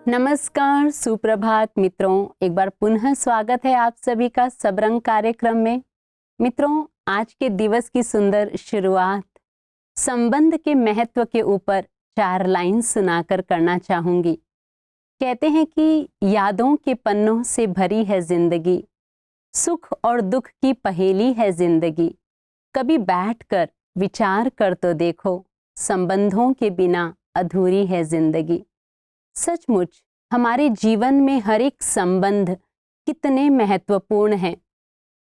नमस्कार, सुप्रभात मित्रों। एक बार पुनः स्वागत है आप सभी का सबरंग कार्यक्रम में। मित्रों, आज के दिवस की सुंदर शुरुआत संबंध के महत्व के ऊपर 4 लाइन सुनाकर करना चाहूंगी। कहते हैं कि यादों के पन्नों से भरी है जिंदगी, सुख और दुख की पहेली है जिंदगी। कभी बैठकर विचार कर तो देखो, संबंधों के बिना अधूरी है जिंदगी। सचमुच हमारे जीवन में हर एक संबंध कितने महत्वपूर्ण हैं।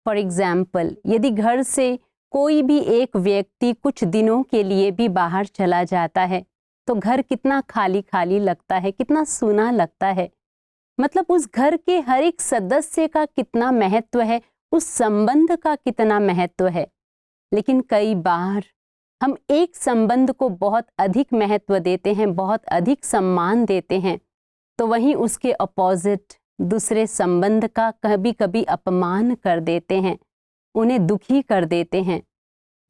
फॉर एग्जाम्पल, यदि घर से कोई भी एक व्यक्ति कुछ दिनों के लिए भी बाहर चला जाता है तो घर कितना खाली खाली लगता है, कितना सूना लगता है। मतलब उस घर के हर एक सदस्य का कितना महत्व है, उस संबंध का कितना महत्व है। लेकिन कई बार हम एक संबंध को बहुत अधिक महत्व देते हैं, बहुत अधिक सम्मान देते हैं, तो वहीं उसके अपोजिट दूसरे संबंध का कभी कभी अपमान कर देते हैं, उन्हें दुखी कर देते हैं।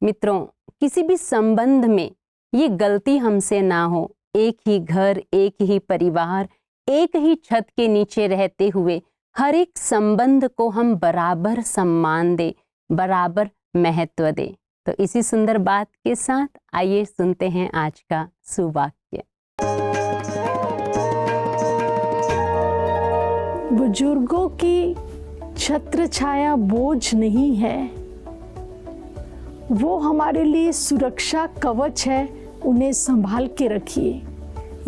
मित्रों, किसी भी संबंध में ये गलती हमसे ना हो। एक ही घर, एक ही परिवार, एक ही छत के नीचे रहते हुए हर एक संबंध को हम बराबर सम्मान दें, बराबर महत्व दें। तो इसी सुंदर बात के साथ आइए सुनते हैं आज का सुवाक्य। बुजुर्गों की छत्र छाया बोझ नहीं है, वो हमारे लिए सुरक्षा कवच है, उन्हें संभाल के रखिए।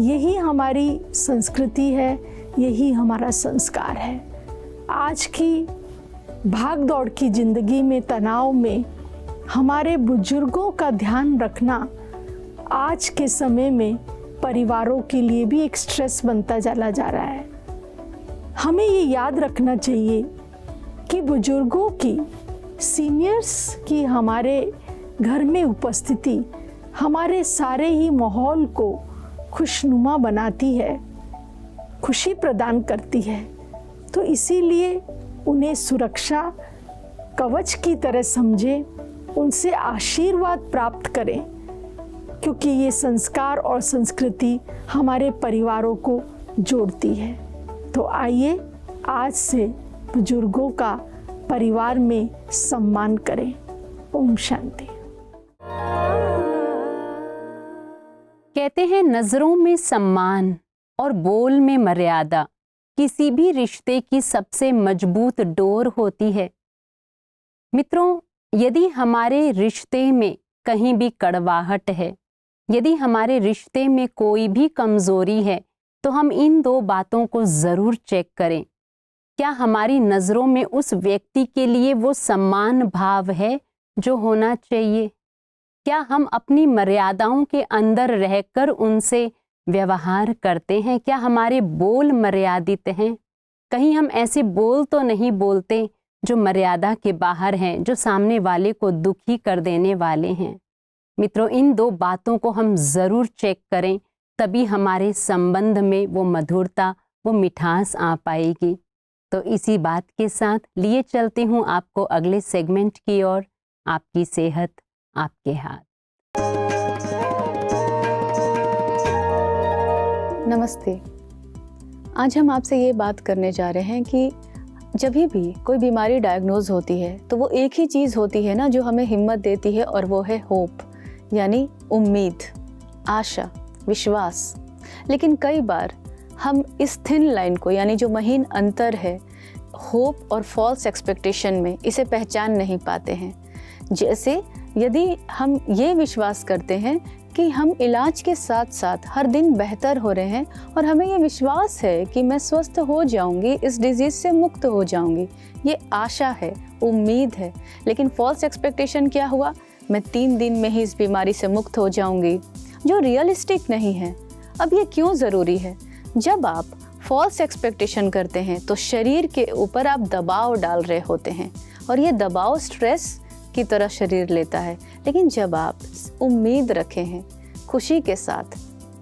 यही हमारी संस्कृति है, यही हमारा संस्कार है। आज की भाग दौड़ की जिंदगी में, तनाव में हमारे बुजुर्गों का ध्यान रखना आज के समय में परिवारों के लिए भी एक स्ट्रेस बनता चला जा रहा है। हमें ये याद रखना चाहिए कि बुजुर्गों की, सीनियर्स की हमारे घर में उपस्थिति हमारे सारे ही माहौल को खुशनुमा बनाती है, खुशी प्रदान करती है। तो इसीलिए उन्हें सुरक्षा कवच की तरह समझें, उनसे आशीर्वाद प्राप्त करें, क्योंकि ये संस्कार और संस्कृति हमारे परिवारों को जोड़ती है। तो आइए आज से बुजुर्गों का परिवार में सम्मान करें। ओम शांति। कहते हैं, नजरों में सम्मान और बोल में मर्यादा किसी भी रिश्ते की सबसे मजबूत डोर होती है। मित्रों, यदि हमारे रिश्ते में कहीं भी कड़वाहट है, यदि हमारे रिश्ते में कोई भी कमजोरी है, तो हम इन 2 बातों को जरूर चेक करें। क्या हमारी नजरों में उस व्यक्ति के लिए वो सम्मान भाव है जो होना चाहिए? क्या हम अपनी मर्यादाओं के अंदर रहकर उनसे व्यवहार करते हैं? क्या हमारे बोल मर्यादित हैं? कहीं हम ऐसे बोल तो नहीं बोलते जो मर्यादा के बाहर हैं, जो सामने वाले को दुखी कर देने वाले हैं? मित्रों, इन 2 बातों को हम जरूर चेक करें, तभी हमारे संबंध में वो मधुरता, वो मिठास आ पाएगी। तो इसी बात के साथ लिए चलती हूँ आपको अगले सेगमेंट की ओर। आपकी सेहत आपके हाथ। नमस्ते। आज हम आपसे ये बात करने जा रहे हैं कि जब भी कोई बीमारी डायग्नोज होती है तो वो एक ही चीज़ होती है ना जो हमें हिम्मत देती है, और वो है होप, यानी उम्मीद, आशा, विश्वास। लेकिन कई बार हम इस थिन लाइन को, यानी जो महीन अंतर है होप और फॉल्स एक्सपेक्टेशन में, इसे पहचान नहीं पाते हैं। जैसे यदि हम ये विश्वास करते हैं कि हम इलाज के साथ साथ हर दिन बेहतर हो रहे हैं और हमें ये विश्वास है कि मैं स्वस्थ हो जाऊंगी, इस डिजीज़ से मुक्त हो जाऊंगी, ये आशा है, उम्मीद है। लेकिन फॉल्स एक्सपेक्टेशन क्या हुआ? मैं 3 दिन में ही इस बीमारी से मुक्त हो जाऊंगी, जो रियलिस्टिक नहीं है। अब ये क्यों ज़रूरी है? जब आप फॉल्स एक्सपेक्टेशन करते हैं तो शरीर के ऊपर आप दबाव डाल रहे होते हैं, और ये दबाव स्ट्रेस की तरह शरीर लेता है। लेकिन जब आप उम्मीद रखे हैं, खुशी के साथ,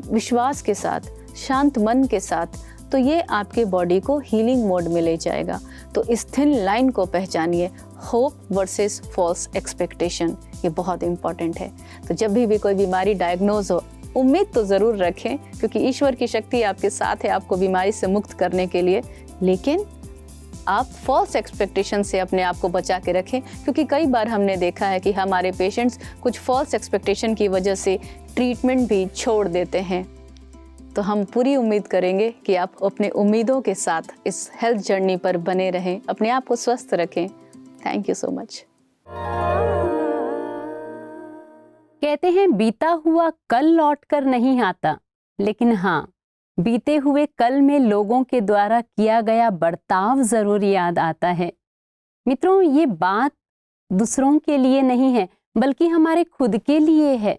विश्वास के साथ, शांत मन के साथ, तो ये आपके बॉडी को हीलिंग मोड में ले जाएगा। तो इस थिन लाइन को पहचानिए, होप वर्सेस फॉल्स एक्सपेक्टेशन, ये बहुत इंपॉर्टेंट है। तो जब भी कोई बीमारी डायग्नोज हो, उम्मीद तो ज़रूर रखें, क्योंकि ईश्वर की शक्ति आपके साथ है आपको बीमारी से मुक्त करने के लिए। लेकिन आप फॉल्स एक्सपेक्टेशन से अपने आप को बचा के रखें, क्योंकि कई बार हमने देखा है कि हमारे पेशेंट्स कुछ फॉल्स एक्सपेक्टेशन की वजह से ट्रीटमेंट भी छोड़ देते हैं। तो हम पूरी उम्मीद करेंगे कि आप अपने उम्मीदों के साथ इस हेल्थ जर्नी पर बने रहें, अपने आप को स्वस्थ रखें। Thank you so much. कहते हैं बीता हुआ कल लौट कर नहीं आता, लेकिन हाँ, बीते हुए कल में लोगों के द्वारा किया गया बर्ताव जरूर याद आता है। मित्रों, ये बात दूसरों के लिए नहीं है, बल्कि हमारे खुद के लिए है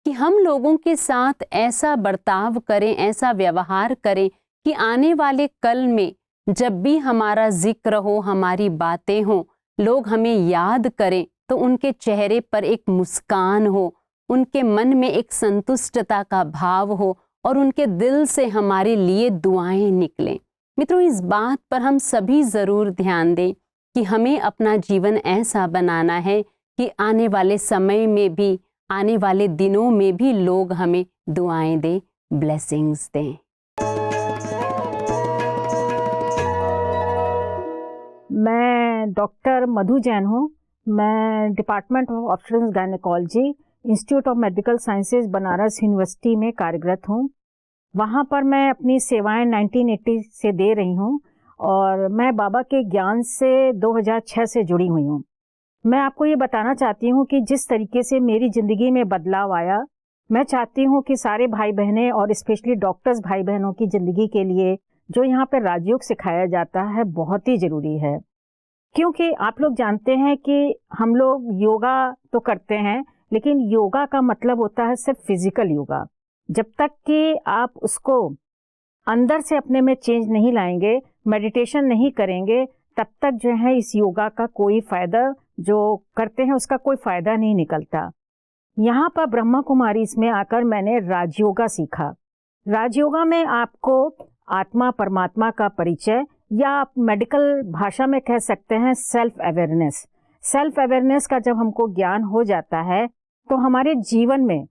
कि हम लोगों के साथ ऐसा बर्ताव करें, ऐसा व्यवहार करें कि आने वाले कल में जब भी हमारा जिक्र हो, हमारी बातें हो, लोग हमें याद करें तो उनके चेहरे पर एक मुस्कान हो, उनके मन में एक संतुष्टता का भाव हो और उनके दिल से हमारे लिए दुआएं निकलें। मित्रों, इस बात पर हम सभी जरूर ध्यान दें कि हमें अपना जीवन ऐसा बनाना है कि आने वाले समय में भी, आने वाले दिनों में भी लोग हमें दुआएं दें, ब्लेसिंग्स दें। मैं डॉक्टर मधु जैन हूँ। मैं department of obstetrics gynaecology, institute of medical sciences, Banaras university में कार्यरत हूँ। वहाँ पर मैं अपनी सेवाएं 1980 से दे रही हूँ और मैं बाबा के ज्ञान से 2006 से जुड़ी हुई हूँ। मैं आपको ये बताना चाहती हूँ कि जिस तरीके से मेरी ज़िंदगी में बदलाव आया, मैं चाहती हूँ कि सारे भाई बहनें और स्पेशली डॉक्टर्स भाई बहनों की ज़िंदगी के लिए जो यहाँ पर राजयोग सिखाया जाता है बहुत ही ज़रूरी है। क्योंकि आप लोग जानते हैं कि हम लोग योगा तो करते हैं, लेकिन योगा का मतलब होता है सिर्फ फिजिकल योगा। जब तक कि आप उसको अंदर से अपने में चेंज नहीं लाएंगे, मेडिटेशन नहीं करेंगे, तब तक जो है इस योगा का कोई फायदा, जो करते हैं उसका कोई फायदा नहीं निकलता। यहाँ पर ब्रह्मा कुमारी इसमें आकर मैंने राजयोगा सीखा। राजयोगा में आपको आत्मा परमात्मा का परिचय, या आप मेडिकल भाषा में कह सकते हैं सेल्फ अवेयरनेस। सेल्फ अवेयरनेस का जब हमको ज्ञान हो जाता है तो हमारे जीवन में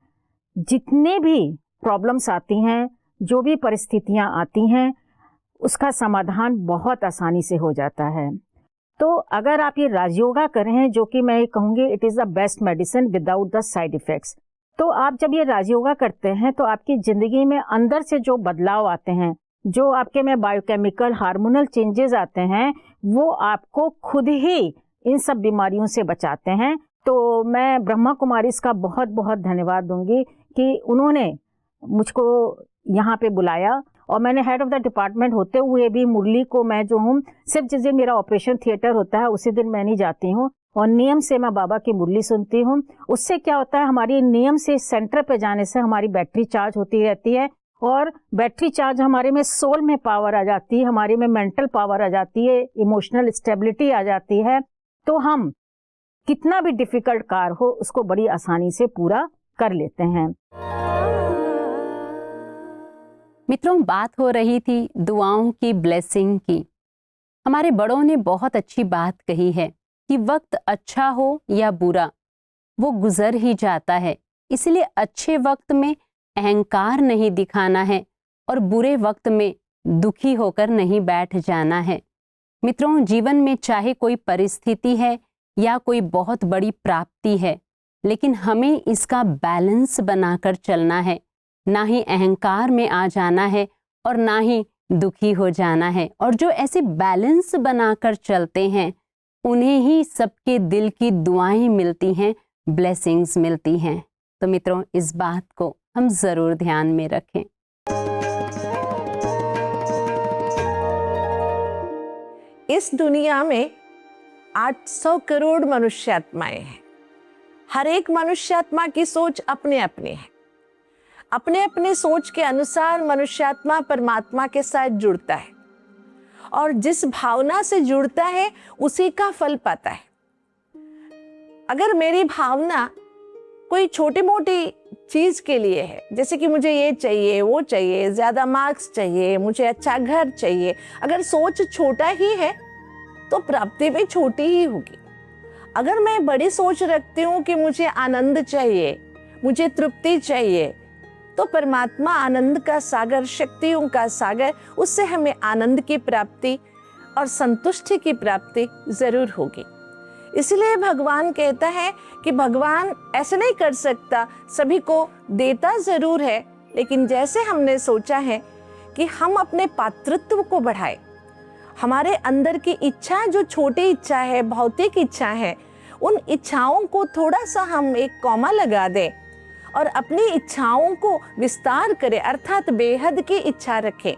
जितने भी प्रॉब्लम्स आती हैं, जो भी परिस्थितियां आती हैं, उसका समाधान बहुत आसानी से हो जाता है। तो अगर आप ये राजयोगा करें, जो कि मैं कहूँगी it is the best medicine without the side effects, तो आप जब ये राजयोगा करते हैं तो आपकी ज़िंदगी में अंदर से जो बदलाव आते हैं, जो आपके में बायोकेमिकल हार्मोनल चेंजेस आते हैं, वो आपको खुद ही इन सब बीमारियों से बचाते हैं। तो मैं ब्रह्मा कुमारी इसका बहुत बहुत धन्यवाद दूंगी कि उन्होंने मुझको यहाँ पे बुलाया। और मैंने हेड ऑफ द डिपार्टमेंट होते हुए भी मुरली को मैं जो हूँ, सिर्फ जिस दिन मेरा ऑपरेशन थिएटर होता है उसी दिन मैं नहीं जाती हूँ और नियम से मैं बाबा की मुरली सुनती हूँ। उससे क्या होता है, हमारी नियम से सेंटर पे जाने से हमारी बैटरी चार्ज होती रहती है और बैटरी चार्ज हमारे में सोल में पावर आ जाती है, हमारे में मेंटल पावर आ जाती है, इमोशनल स्टेबिलिटी आ जाती है। तो हम कितना भी डिफिकल्ट कार्य हो उसको बड़ी आसानी से पूरा कर लेते हैं। मित्रों, बात हो रही थी दुआओं की, ब्लेसिंग की। हमारे बड़ों ने बहुत अच्छी बात कही है कि वक्त अच्छा हो या बुरा, वो गुजर ही जाता है। इसलिए अच्छे वक्त में अहंकार नहीं दिखाना है और बुरे वक्त में दुखी होकर नहीं बैठ जाना है। मित्रों, जीवन में चाहे कोई परिस्थिति है या कोई बहुत बड़ी प्राप्ति है, लेकिन हमें इसका बैलेंस बनाकर चलना है। ना ही अहंकार में आ जाना है और ना ही दुखी हो जाना है। और जो ऐसे बैलेंस बनाकर चलते हैं, उन्हें ही सबके दिल की दुआएं मिलती हैं, ब्लेसिंग्स मिलती हैं। तो मित्रों, इस बात को हम जरूर ध्यान में रखें। इस दुनिया में 800 करोड़ मनुष्यात्माएं हैं। हर एक मनुष्यात्मा की सोच अपने अपने है। अपने अपने सोच के अनुसार मनुष्यात्मा परमात्मा के साथ जुड़ता है और जिस भावना से जुड़ता है उसी का फल पाता है। अगर मेरी भावना कोई छोटी मोटी चीज के लिए है, जैसे कि मुझे ये चाहिए, वो चाहिए, ज्यादा मार्क्स चाहिए, मुझे अच्छा घर चाहिए, अगर सोच छोटा ही है तो प्राप्ति भी छोटी ही होगी। अगर मैं बड़ी सोच रखती हूँ कि मुझे आनंद चाहिए, मुझे तृप्ति चाहिए, तो परमात्मा आनंद का सागर, शक्तियों का सागर, उससे हमें आनंद की प्राप्ति और संतुष्टि की प्राप्ति जरूर होगी। इसलिए भगवान कहता है कि भगवान ऐसे नहीं कर सकता, सभी को देता जरूर है, लेकिन जैसे हमने सोचा है कि हम अपने पात्रत्व को बढ़ाएं, हमारे अंदर की इच्छा, जो छोटी इच्छा है, भौतिक इच्छा है, उन इच्छाओं को थोड़ा सा हम एक कॉमा लगा दें और अपनी इच्छाओं को विस्तार करें, अर्थात बेहद की इच्छा रखें,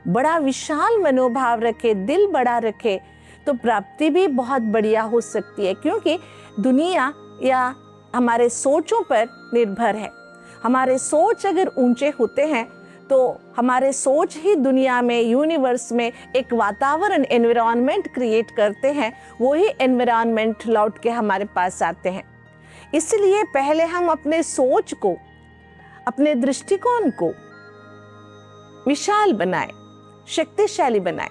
बड़ा विशाल मनोभाव रखे, दिल बड़ा रखे, तो प्राप्ति भी बहुत बढ़िया हो सकती है। क्योंकि दुनिया या हमारे सोचों पर निर्भर है। हमारे सोच अगर ऊंचे होते हैं तो हमारे सोच ही दुनिया में, यूनिवर्स में एक वातावरण, एनवायरनमेंट क्रिएट करते हैं, वही एनवायरनमेंट लौट के हमारे पास आते हैं। इसलिए पहले हम अपने सोच को, अपने दृष्टिकोण को विशाल बनाएं, शक्तिशाली बनाएं,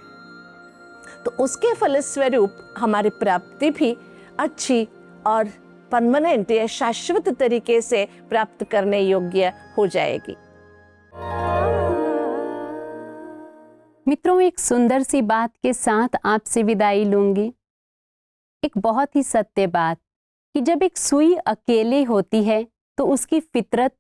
तो उसके फलस्वरूप हमारी प्राप्ति भी अच्छी और परमानेंट या शाश्वत तरीके से प्राप्त करने योग्य हो जाएगी। मित्रों, एक सुंदर सी बात के साथ आपसे विदाई लूंगी। एक बहुत ही सत्य बात कि जब एक सुई अकेले होती है तो उसकी फितरत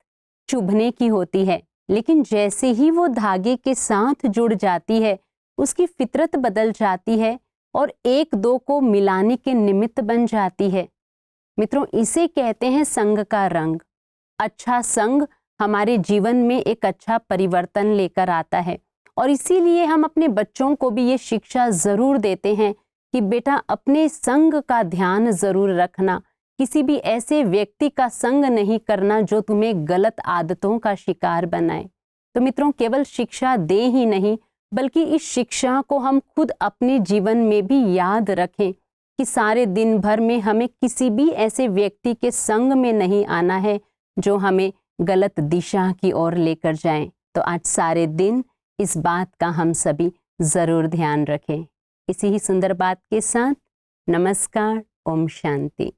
चुभने की होती है, लेकिन जैसे ही वो धागे के साथ जुड़ जाती है उसकी फितरत बदल जाती है और एक दो को मिलाने के निमित्त बन जाती है। मित्रों, इसे कहते हैं संग का रंग। अच्छा संग हमारे जीवन में एक अच्छा परिवर्तन लेकर आता है और इसीलिए हम अपने बच्चों को भी ये शिक्षा जरूर देते हैं कि बेटा अपने संग का ध्यान जरूर रखना, किसी भी ऐसे व्यक्ति का संग नहीं करना जो तुम्हें गलत आदतों का शिकार बनाए। तो मित्रों, केवल शिक्षा दे ही नहीं बल्कि इस शिक्षा को हम खुद अपने जीवन में भी याद रखें कि सारे दिन भर में हमें किसी भी ऐसे व्यक्ति के संग में नहीं आना है जो हमें गलत दिशा की ओर लेकर जाएं। तो आज सारे दिन इस बात का हम सभी जरूर ध्यान रखें। इसी ही सुंदर बात के साथ नमस्कार, ओम शांति।